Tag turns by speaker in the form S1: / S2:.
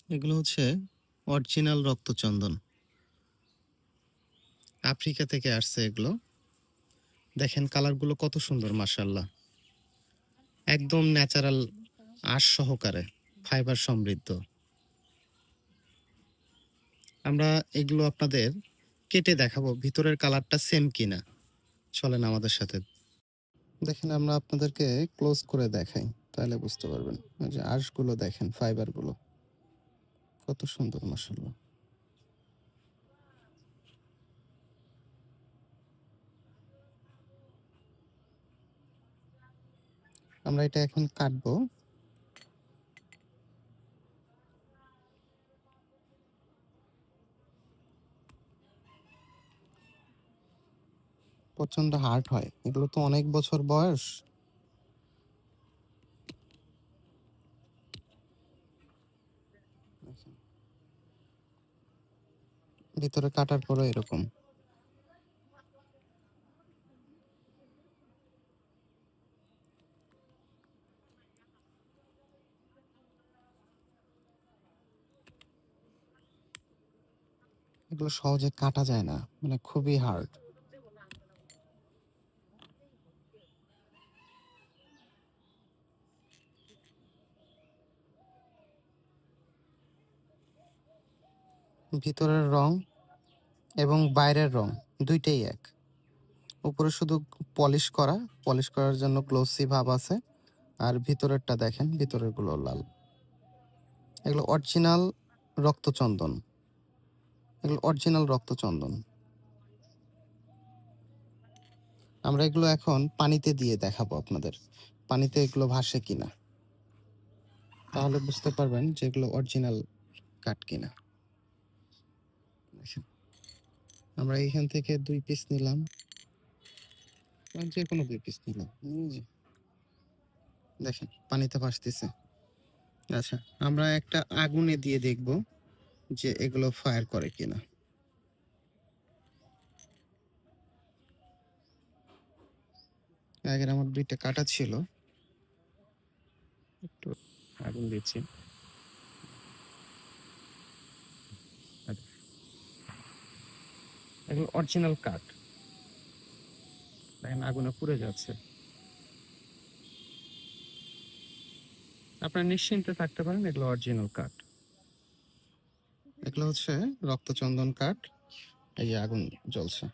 S1: এগুলো হচ্ছে original রক্তচন্দন। Africa থেকে আসছে এগুলো। দেখেন কালারগুলো কত সুন্দর মাশাআল্লাহ। একদম ন্যাচারাল আঁশ সহকারে, ফাইবার সমৃদ্ধ। আমরা এগুলো আপনাদের কেটে দেখাবো ভিতরের কালারটা সেম কিনা। চলেন আমাদের সাথে। দেখেন আমরা আপনাদেরকে ক্লোজ করে দেখাই, তাহলে বুঝতে পারবেন। এই যে আঁশগুলো দেখেন, ফাইবারগুলো কত সুন্দর মাশাআল্লাহ। আমরা এটা এখন কাটবো। প্রচন্ড হার্ড হয়। এগুলো তো অনেক বছর বয়স। দেখেন, ভিতরে কাটার পরও এরকম। এগুলো সহজে কাটা যায় না, মানে খুবই হার্ড। ভিতরের রং এবং বাইরের রং দুইটাই এক। উপরে শুধু পলিশ করা, পলিশ করার জন্য গ্লোসি ভাব আছে। আর ভিতরেরটা দেখেন, ভিতরের গুলো লাল। এগুলো অরিজিনাল রক্তচন্দন। এগুলো অরিজিনাল রক্তচন্দন। আমরা এগুলো এখন পানিতে দিয়ে দেখাবো আপনাদের, পানিতে এগুলো ভাসে কিনা। তাহলে বুঝতে পারবেন যে এগুলো অরিজিনাল কাঠ কিনা। দেখেন, আমরা এখান থেকে 2 পিস নিলাম, যে কোনো 2 পিস নিলাম। দেখেন পানিতে ভাসতেছে। আচ্ছা, আমরা একটা আগুনে দিয়ে দেখব যে এগুলো ফায়ার করে কিনা। আগের আমার 2টা কাটা ছিল, একটু আগুন দিচ্ছি। আচ্ছা, এগুলো অরিজিনাল কাঠ। দেখেন আগুনে পুড়ে যাচ্ছে। আপনারা নিশ্চিন্তে থাকতে পারেন, এগুলো অরিজিনাল কাঠ। এগুলো হচ্ছে রক্তচন্দন কাঠ। এই যে আগুন জ্বলছে।